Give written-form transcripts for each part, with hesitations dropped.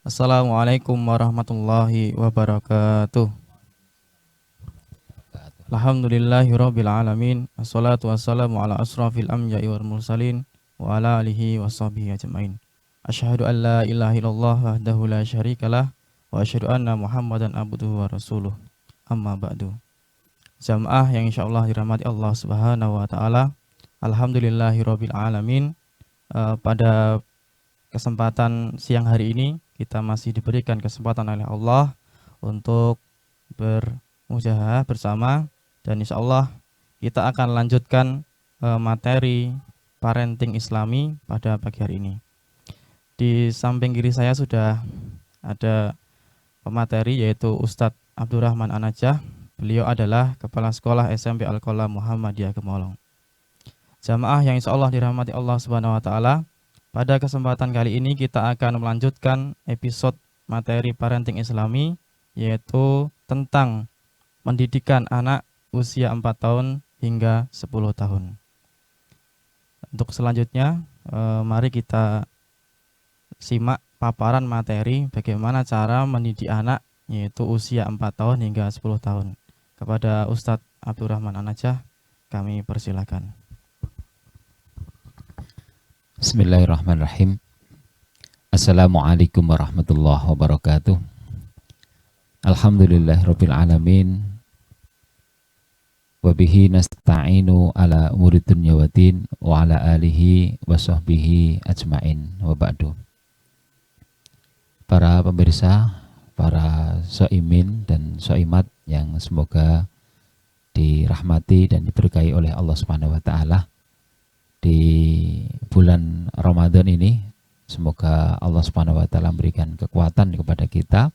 Assalamualaikum warahmatullahi wabarakatuh. Alhamdulillahirabbil alamin. Wassalatu wassalamu ala asrafil anbiya'i wal mursalin wa ala alihi washabbihi ajmain. Asyhadu an la ilaha illallah wahdahu la syarikalah wa asyhadu anna Muhammadan abduhu wa rasuluh. Amma ba'du. Jamaah yang insyaallah dirahmati Allah Subhanahu wa taala. Alhamdulillahirabbil alamin. Pada kesempatan siang hari ini kita masih diberikan kesempatan oleh Allah untuk berusaha bersama, dan insya Allah kita akan lanjutkan materi parenting Islami pada pagi hari ini. Di samping kiri saya sudah ada pemateri, yaitu Ustadz Abdurrahman Anajah. Beliau adalah Kepala Sekolah SMP Al-Qalam Muhammadiyah Gemolong. Jamaah yang insya Allah dirahmati Allah Subhanahu wa taala, pada kesempatan kali ini kita akan melanjutkan episode materi parenting Islami, yaitu tentang pendidikan anak usia 4 tahun hingga 10 tahun. Untuk selanjutnya, mari kita simak paparan materi bagaimana cara mendidik anak yaitu usia 4 tahun hingga 10 tahun. Kepada Ustadz Abdurrahman Anajah, kami persilakan. Bismillahirrahmanirrahim. Assalamualaikum warahmatullahi wabarakatuh. Alhamdulillahirabbil alamin. Wa bihi nasta'inu ala umuri dunya waddin wa ala alihi wa sahbihi ajmain wa ba'du. Para pemirsa, para soimin dan soimat yang semoga dirahmati dan diberkahi oleh Allah Subhanahu wa taala. Di bulan Ramadan ini, semoga Allah Subhanahu wa taala memberikan kekuatan kepada kita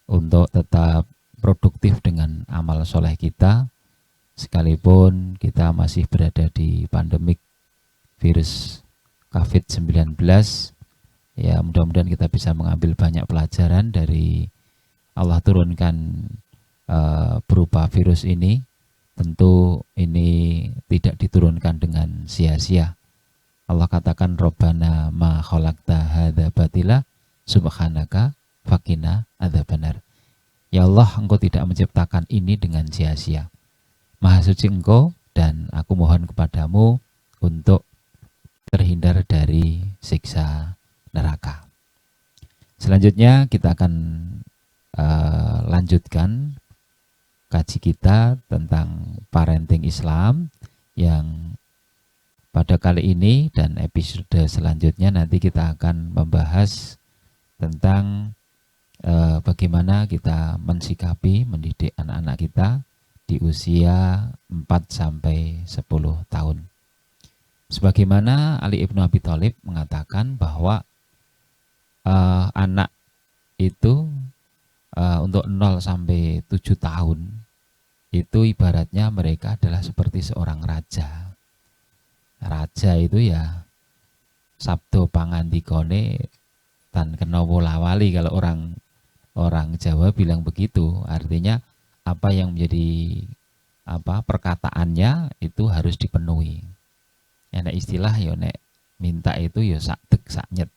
untuk tetap produktif dengan amal soleh kita, sekalipun kita masih berada di pandemik virus COVID-19. Ya, mudah-mudahan kita bisa mengambil banyak pelajaran dari Allah turunkan berupa virus ini. Tentu ini tidak diturunkan dengan sia-sia. Allah katakan, Rabbana ma khalaqta hadza batila subhanaka faqina adzabannar. Ya Allah, Engkau tidak menciptakan ini dengan sia-sia. Maha suci Engkau, dan aku mohon kepadamu untuk terhindar dari siksa neraka. Selanjutnya kita akan lanjutkan kaji kita tentang parenting Islam, yang pada kali ini dan episode selanjutnya nanti kita akan membahas tentang bagaimana kita mensikapi mendidik anak-anak kita di usia 4-10 tahun. Sebagaimana Ali ibnu Abi Thalib mengatakan bahwa anak itu untuk 0-7 tahun itu ibaratnya mereka adalah seperti seorang raja. Raja itu ya sabdo pangandikone tan kena wolawali, kalau orang Jawa bilang begitu. Artinya apa yang menjadi perkataannya itu harus dipenuhi. Ya, nek istilah ya nek minta itu ya sak dek sak nyet.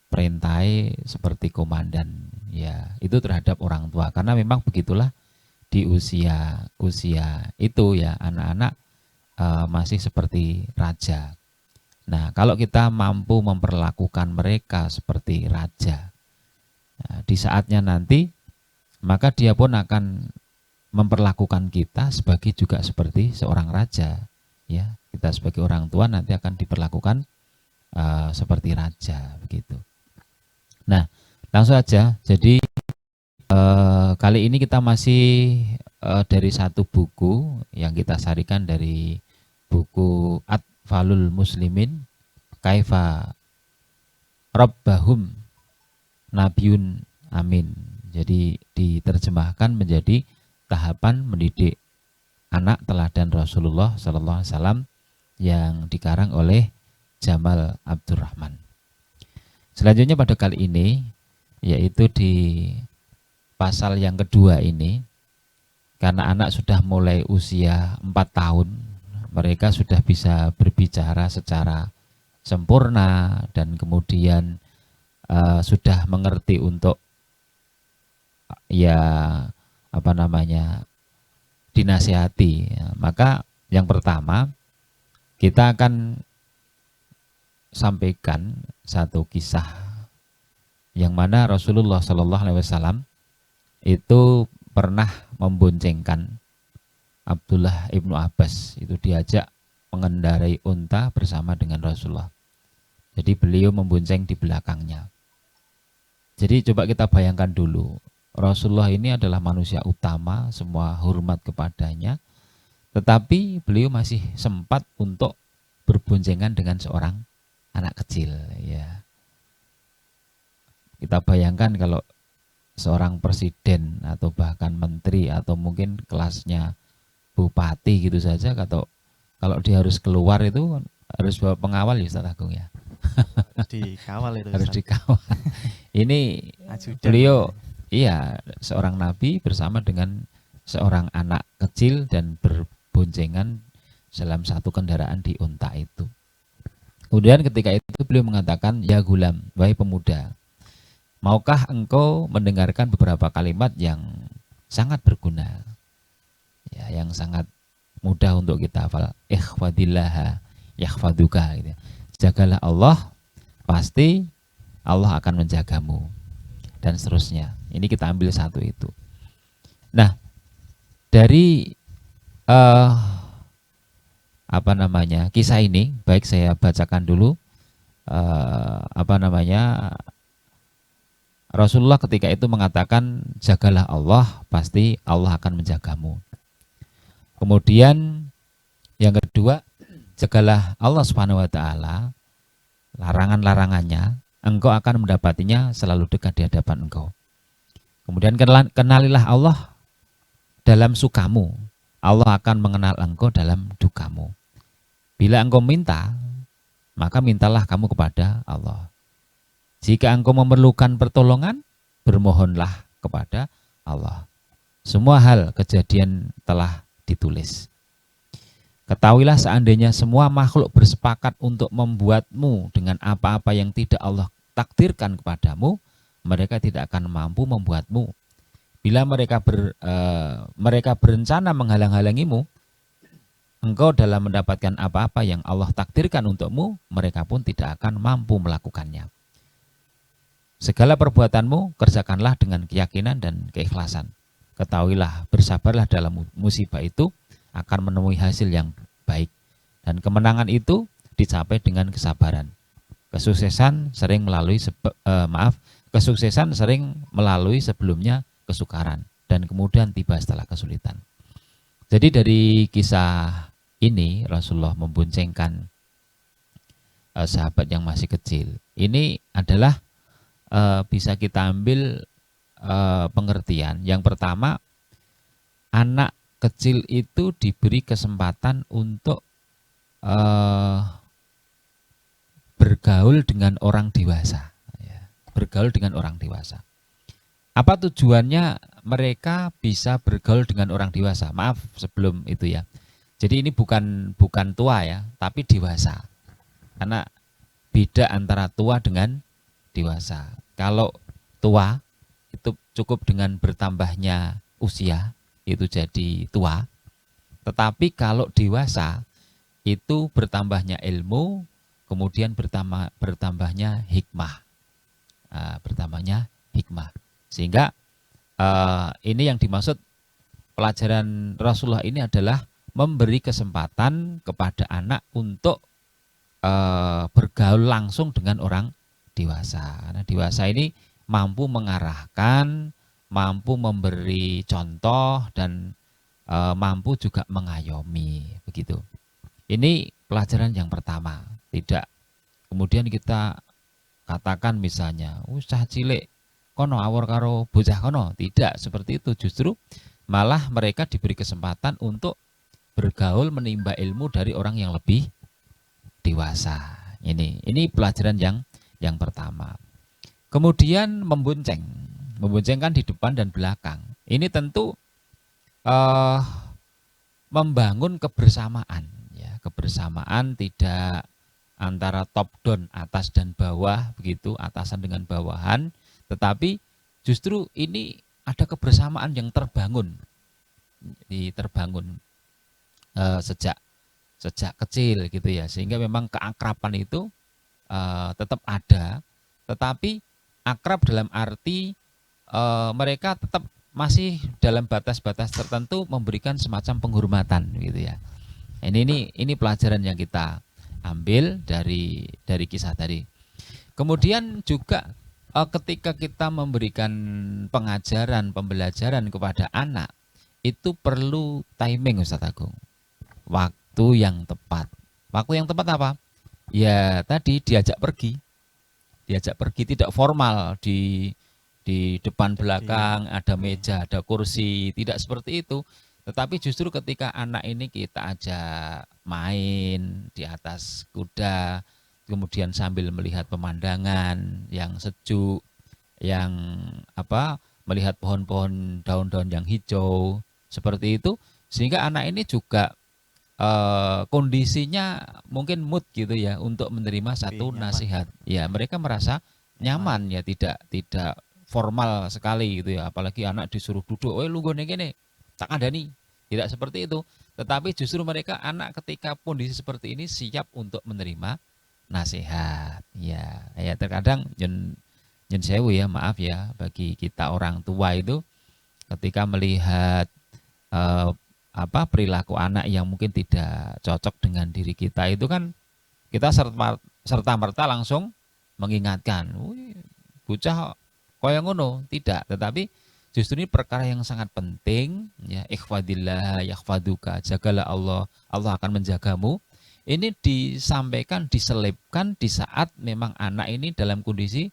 Perintai seperti komandan. Ya, itu terhadap orang tua, karena memang begitulah di usia itu ya, anak-anak masih seperti raja. Nah, kalau kita mampu memperlakukan mereka seperti raja, nah, di saatnya nanti maka dia pun akan memperlakukan kita sebagai juga seperti seorang raja. Ya, kita sebagai orang tua nanti akan diperlakukan seperti raja, begitu. Nah, langsung saja. Jadi kali ini kita masih dari satu buku yang kita sarikan dari buku Atfalul Muslimin Kaifa Rabbahum Nabiun Amin. Jadi diterjemahkan menjadi tahapan mendidik anak teladan Rasulullah Sallallahu Alaihi Wasallam yang dikarang oleh Jamal Abdurrahman. Selanjutnya pada kali ini, yaitu di pasal yang kedua ini, karena anak sudah mulai usia 4 tahun, mereka sudah bisa berbicara secara sempurna dan kemudian sudah mengerti untuk ya apa namanya dinasihati, ya, maka yang pertama kita akan sampaikan satu kisah yang mana Rasulullah Shallallahu Alaihi Wasallam itu pernah memboncengkan Abdullah ibnu Abbas, itu diajak mengendarai unta bersama dengan Rasulullah. Jadi beliau membonceng di belakangnya. Jadi coba kita bayangkan dulu, Rasulullah ini adalah manusia utama, semua hormat kepadanya, tetapi beliau masih sempat untuk berboncengan dengan seorang anak kecil. Ya, kita bayangkan kalau seorang presiden atau bahkan menteri atau mungkin kelasnya bupati gitu saja, kalau dia harus keluar itu harus bawa pengawal ya Ustaz Agung ya. Harus dikawal itu. Harus dikawal. Ini beliau iya seorang nabi bersama dengan seorang anak kecil dan berboncengan dalam satu kendaraan di unta itu. Kemudian ketika itu beliau mengatakan, ya gulam, wahai pemuda, maukah engkau mendengarkan beberapa kalimat yang sangat berguna, ya, yang sangat mudah untuk kita hafal. Ikhfadillaha yakhfaduka, gitu. Jagalah Allah, pasti Allah akan menjagamu, dan seterusnya. Ini kita ambil satu itu. Nah, dari kisah ini, baik saya bacakan dulu Rasulullah ketika itu mengatakan, jagalah Allah, pasti Allah akan menjagamu. Kemudian yang kedua, jagalah Allah Subhanahu wa taala, larangan-larangannya, engkau akan mendapatinya selalu dekat di hadapan engkau. Kemudian kenalilah Allah dalam sukamu, Allah akan mengenal engkau dalam dukamu. Bila engkau minta, maka mintalah kamu kepada Allah. Jika engkau memerlukan pertolongan, bermohonlah kepada Allah. Semua hal kejadian telah ditulis. Ketahuilah seandainya semua makhluk bersepakat untuk membuatmu dengan apa-apa yang tidak Allah takdirkan kepadamu, mereka tidak akan mampu membuatmu. Bila mereka berencana menghalang-halangimu, engkau dalam mendapatkan apa-apa yang Allah takdirkan untukmu, mereka pun tidak akan mampu melakukannya. Segala perbuatanmu kerjakanlah dengan keyakinan dan keikhlasan. Ketahuilah, bersabarlah dalam musibah itu akan menemui hasil yang baik, dan kemenangan itu dicapai dengan kesabaran. Kesuksesan sering melalui sebelumnya kesukaran, dan kemudian tiba setelah kesulitan. Jadi dari kisah ini Rasulullah memboncengkan sahabat yang masih kecil. Ini adalah bisa kita ambil pengertian. Yang pertama, anak kecil itu diberi kesempatan untuk bergaul dengan orang dewasa, ya, bergaul dengan orang dewasa. Apa tujuannya mereka bisa bergaul dengan orang dewasa? Maaf sebelum itu ya. Jadi ini bukan tua ya, tapi dewasa. Karena beda antara tua dengan dewasa. Kalau tua itu cukup dengan bertambahnya usia, itu jadi tua. Tetapi kalau dewasa itu bertambahnya ilmu, kemudian bertambahnya hikmah. Bertambahnya hikmah. Sehingga ini yang dimaksud pelajaran Rasulullah ini adalah memberi kesempatan kepada anak untuk bergaul langsung dengan orang dewasa. Karena dewasa ini mampu mengarahkan, mampu memberi contoh, dan mampu juga mengayomi, begitu. Ini pelajaran yang pertama. Tidak kemudian kita katakan misalnya, usah cilik kono awor karo bocah kono, tidak seperti itu. Justru malah mereka diberi kesempatan untuk bergaul menimba ilmu dari orang yang lebih dewasa. Ini pelajaran yang pertama. Kemudian memboncengkan di depan dan belakang. Ini tentu membangun kebersamaan, ya, kebersamaan tidak antara top down, atas dan bawah begitu, atasan dengan bawahan, tetapi justru ini ada kebersamaan yang terbangun, sejak kecil gitu ya, sehingga memang keakraban itu tetap ada, tetapi akrab dalam arti mereka tetap masih dalam batas-batas tertentu memberikan semacam penghormatan gitu ya. Ini pelajaran yang kita ambil dari kisah tadi. Kemudian juga ketika kita memberikan pengajaran, pembelajaran kepada anak, itu perlu timing, Ustadz Agung. Waktu yang tepat. Waktu yang tepat apa? Ya tadi diajak pergi tidak formal di depan belakang ada meja, ada kursi, tidak seperti itu. Tetapi justru ketika anak ini kita ajak main di atas kuda, kemudian sambil melihat pemandangan yang sejuk, yang melihat pohon-pohon daun-daun yang hijau, seperti itu, sehingga anak ini juga kondisinya mungkin mood gitu ya untuk menerima satu nasihat. Ya, mereka merasa nyaman ya, tidak formal sekali gitu ya. Apalagi anak disuruh duduk, lu gone gini, tak ada nih. Tidak seperti itu. Tetapi justru mereka anak ketika kondisi seperti ini siap untuk menerima nasihat. Ya terkadang jen sewu ya, maaf ya, bagi kita orang tua itu ketika melihat perilaku anak yang mungkin tidak cocok dengan diri kita, itu kan kita serta-merta langsung mengingatkan, bocah kaya ngono, tidak. Tetapi justru ini perkara yang sangat penting ya, ikhfadillah yahfaduka, jagalah Allah, Allah akan menjagamu. Ini disampaikan, diselipkan di saat memang anak ini dalam kondisi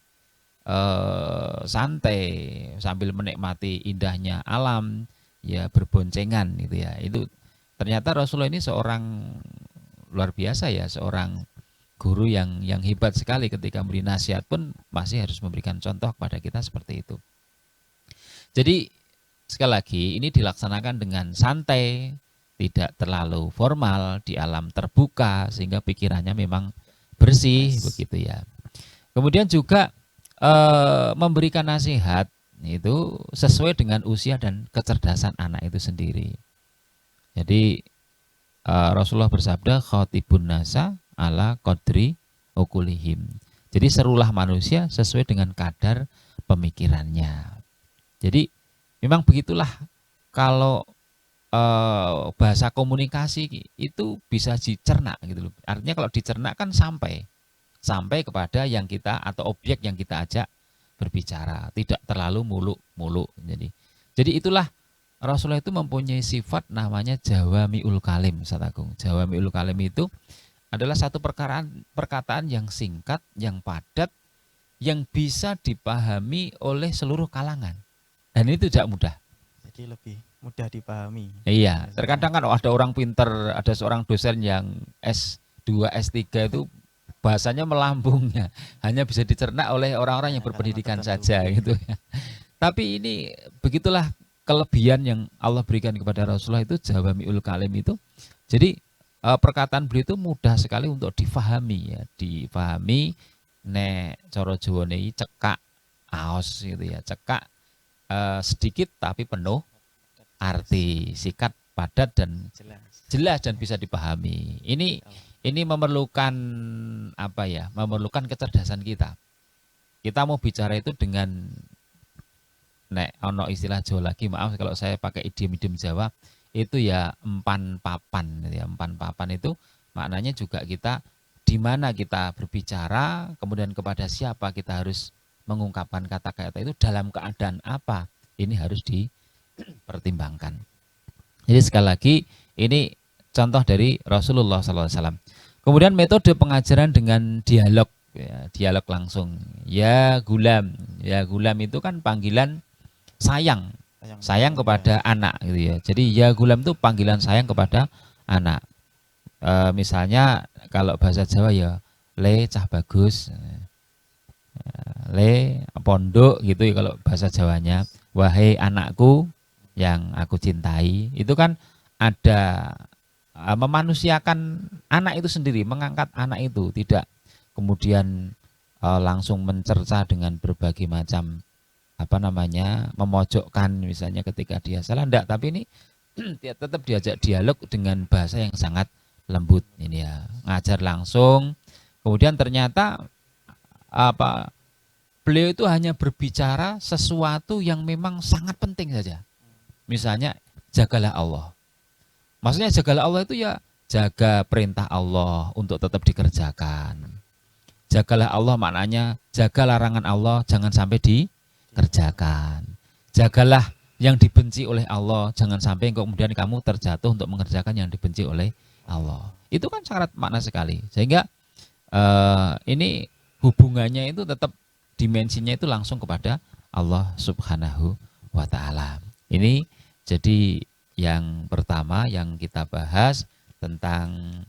santai sambil menikmati indahnya alam, ya berboncengan gitu ya. Itu ternyata Rasulullah ini seorang luar biasa ya, seorang guru yang hebat sekali, ketika memberi nasihat pun masih harus memberikan contoh kepada kita seperti itu. Jadi sekali lagi ini dilaksanakan dengan santai, tidak terlalu formal, di alam terbuka, sehingga pikirannya memang bersih begitu ya. Kemudian juga memberikan nasihat itu sesuai dengan usia dan kecerdasan anak itu sendiri. Jadi Rasulullah bersabda, khatibun nasa ala qadri ukulihim. Jadi serulah manusia sesuai dengan kadar pemikirannya. Jadi memang begitulah, kalau bahasa komunikasi itu bisa dicerna gitu loh. Artinya kalau dicerna kan sampai kepada yang kita atau objek yang kita ajak berbicara, tidak terlalu muluk-muluk. Jadi itulah Rasulullah itu mempunyai sifat namanya jawamiul kalim, Ustaz Agung. Jawamiul kalim itu adalah satu perkataan yang singkat, yang padat, yang bisa dipahami oleh seluruh kalangan. Dan itu tidak mudah. Jadi lebih mudah dipahami. Iya, terkadang kan ada orang pinter, ada seorang dosen yang S2, S3 itu bahasanya melambungnya, hanya bisa dicerna oleh orang-orang yang berpendidikan saja gitu ya. Tapi ini begitulah kelebihan yang Allah berikan kepada Rasulullah itu, jawamiul kalim itu. Jadi perkataan beliau itu mudah sekali untuk difahami ya, difahami nek cara Jawane cekak aos gitu ya, cekak sedikit tapi penuh arti, sikat padat dan jelas dan bisa dipahami. Ini memerlukan apa ya? Memerlukan kecerdasan kita. Kita mau bicara itu dengan nek ono istilah Jawa lagi, maaf kalau saya pakai idiom-idiom Jawa, itu ya empan papan ya. Empan papan itu maknanya juga kita di mana kita berbicara, kemudian kepada siapa kita harus mengungkapkan kata-kata itu, dalam keadaan apa, ini harus dipertimbangkan. Jadi sekali lagi ini contoh dari Rasulullah SAW. Kemudian metode pengajaran dengan dialog, ya, dialog langsung. Ya gulam itu kan panggilan sayang kepada anak gitu ya. Jadi ya gulam itu panggilan sayang kepada anak. Misalnya kalau bahasa Jawa ya le cah bagus, le pondok gitu ya kalau bahasa Jawanya. Wahai anakku yang aku cintai, itu kan ada memanusiakan anak itu sendiri, mengangkat anak itu, tidak kemudian langsung mencerca dengan berbagai macam memojokkan misalnya ketika dia salah, enggak, tapi ini dia tetap diajak dialog dengan bahasa yang sangat lembut ini ya, ngajar langsung. Kemudian ternyata beliau itu hanya berbicara sesuatu yang memang sangat penting saja. Misalnya jagalah Allah. Maksudnya jagalah Allah itu ya jaga perintah Allah untuk tetap dikerjakan. Jagalah Allah maknanya jaga larangan Allah jangan sampai dikerjakan. Jagalah yang dibenci oleh Allah jangan sampai kemudian kamu terjatuh untuk mengerjakan yang dibenci oleh Allah. Itu kan sangat makna sekali. Sehingga ini hubungannya itu tetap dimensinya itu langsung kepada Allah Subhanahu wa Ta'ala. Ini jadi yang pertama yang kita bahas tentang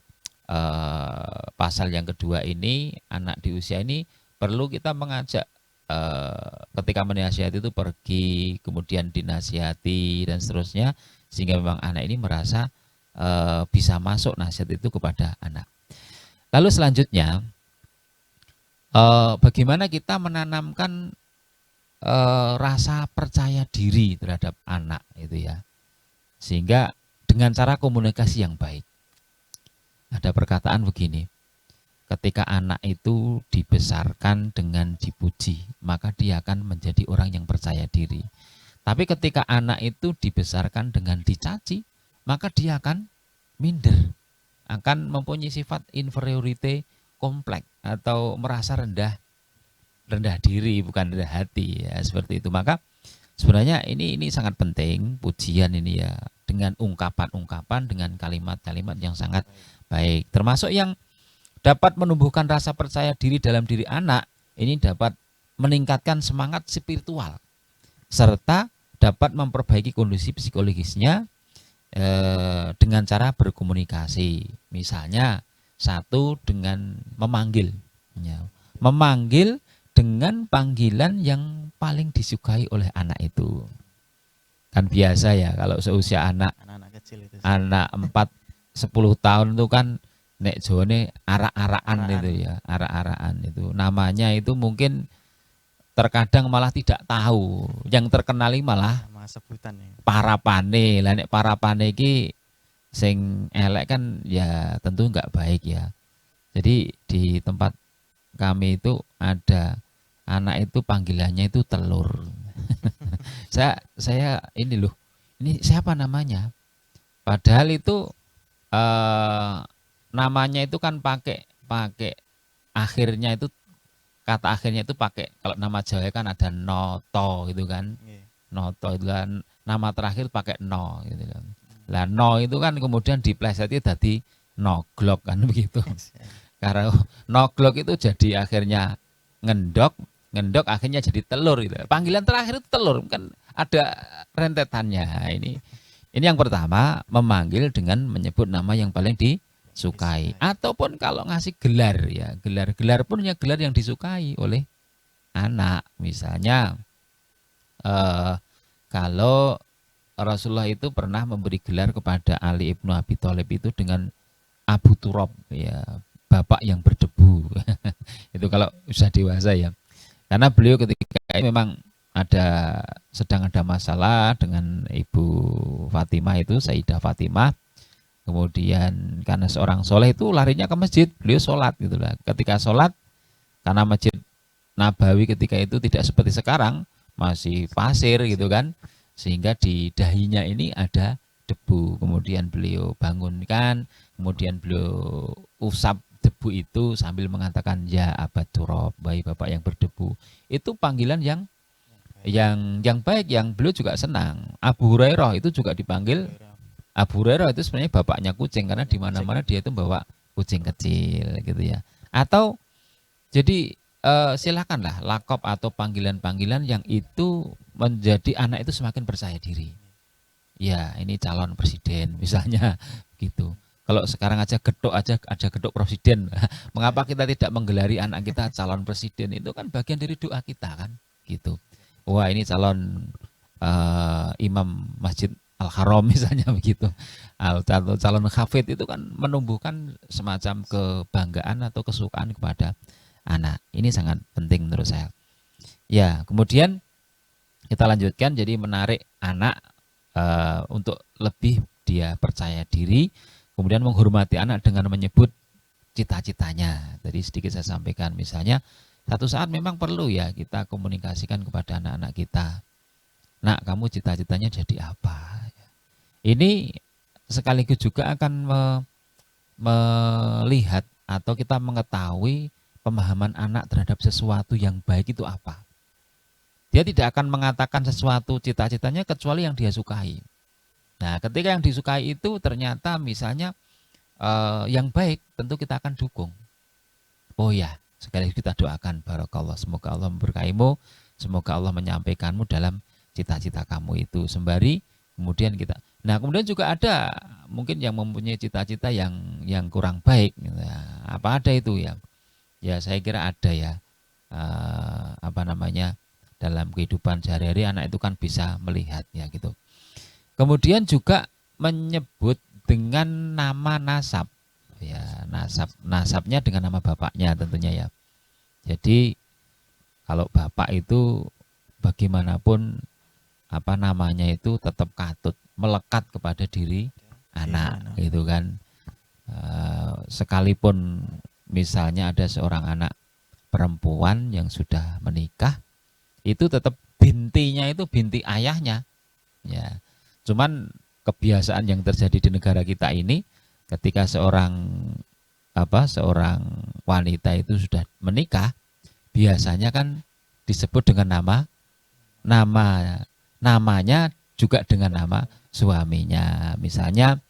pasal yang kedua ini, anak di usia ini perlu kita mengajak ketika menasihati itu pergi, kemudian dinasihati dan seterusnya, sehingga memang anak ini merasa bisa masuk nasihat itu kepada anak. Lalu selanjutnya, bagaimana kita menanamkan rasa percaya diri terhadap anak itu ya, sehingga dengan cara komunikasi yang baik. Ada perkataan begini, ketika anak itu dibesarkan dengan dipuji, maka dia akan menjadi orang yang percaya diri. Tapi ketika anak itu dibesarkan dengan dicaci, maka dia akan minder, akan mempunyai sifat inferiority kompleks atau merasa rendah diri, bukan rendah hati ya, seperti itu. Maka sebenarnya ini sangat penting pujian ini ya, dengan ungkapan-ungkapan, dengan kalimat-kalimat yang sangat baik, termasuk yang dapat menumbuhkan rasa percaya diri dalam diri anak. Ini dapat meningkatkan semangat spiritual serta dapat memperbaiki kondisi psikologisnya dengan cara berkomunikasi. Misalnya satu, dengan memanggil ya. Memanggil dengan panggilan yang paling disukai oleh anak itu. Kan biasa ya kalau seusia anak kecil itu. Anak 4-10 tahun itu kan nek jone arak-arakan itu ya, arak-arakan itu. Namanya itu mungkin terkadang malah tidak tahu. Yang terkenali malah nama sebutan ya. Parapane. Lah nek parapane iki sing elek kan ya tentu enggak baik ya. Jadi di tempat kami itu ada anak itu panggilannya itu telur. saya ini loh, ini siapa namanya? Padahal itu namanya itu kan pakai akhirnya itu, kata akhirnya itu pakai, kalau nama Jawa kan ada noto gitu kan. Noto itu kan nama terakhir pakai no gitu kan. Lah no itu kan kemudian dipleseti jadi noglok kan begitu. Karena noglok itu jadi akhirnya ngendok akhirnya jadi telur gitu. Panggilan terakhir itu telur, kan ada rentetannya. Ini yang pertama, memanggil dengan menyebut nama yang paling disukai. Ataupun kalau ngasih gelar ya, gelar pun ya gelar yang disukai oleh anak. Misalnya kalau Rasulullah itu pernah memberi gelar kepada Ali ibnu Abi Thalib itu dengan Abu Turab ya, bapak yang berdebu. Itu kalau sudah dewasa ya. Karena beliau ketika itu memang sedang ada masalah dengan Ibu Fatimah itu, Sayyidah Fatimah. Kemudian karena seorang soleh itu larinya ke masjid, beliau sholat gitu lah. Ketika sholat, karena masjid Nabawi ketika itu tidak seperti sekarang, masih pasir gitu kan, sehingga di dahinya ini ada debu. Kemudian beliau bangunkan, kemudian beliau usap debu itu sambil mengatakan ya Abat Turab, baik bapak yang berdebu. Itu panggilan yang baik, yang beliau juga senang. Abu Hurairah itu juga dipanggil Abu Hurairah, itu sebenarnya bapaknya kucing, karena di mana-mana dia itu bawa kucing kecil gitu ya. Atau jadi silakanlah lakop atau panggilan-panggilan yang itu menjadi anak itu semakin percaya diri. Ya, ini calon presiden misalnya gitu. Kalau sekarang aja gedok presiden. Mengapa kita tidak menggelari anak kita calon presiden? Itu kan bagian dari doa kita kan, gitu. Wah, ini calon imam masjid al-haram misalnya begitu. Calon hafid itu kan menumbuhkan semacam kebanggaan atau kesukaan kepada anak. Ini sangat penting menurut saya. Ya, kemudian kita lanjutkan, jadi menarik anak untuk lebih dia percaya diri, kemudian menghormati anak dengan menyebut cita-citanya. Tadi sedikit saya sampaikan, misalnya satu saat memang perlu ya kita komunikasikan kepada anak-anak kita. Nak, kamu cita-citanya jadi apa? Ini sekaligus juga akan melihat atau kita mengetahui pemahaman anak terhadap sesuatu yang baik itu apa. Dia tidak akan mengatakan sesuatu cita-citanya kecuali yang dia sukai. Nah, ketika yang disukai itu ternyata misalnya yang baik, tentu kita akan dukung. Oh ya, sekali kita doakan barakallah, semoga Allah memberkahimu, semoga Allah menyampaikanmu dalam cita-cita kamu itu. Sembari kemudian kita, nah kemudian juga ada mungkin yang mempunyai cita-cita yang kurang baik. Nah, apa ada itu ya? Ya saya kira ada ya. Dalam kehidupan sehari-hari anak itu kan bisa melihat ya gitu. Kemudian juga menyebut dengan nama nasab, ya nasabnya dengan nama bapaknya tentunya ya. Jadi kalau bapak itu bagaimanapun namanya itu tetap katut melekat kepada diri anak, gitu kan. Sekalipun misalnya ada seorang anak perempuan yang sudah menikah, itu tetap bintinya itu binti ayahnya, ya. Cuman kebiasaan yang terjadi di negara kita ini, ketika seorang wanita itu sudah menikah, biasanya kan disebut dengan namanya juga dengan nama suaminya. Misalnya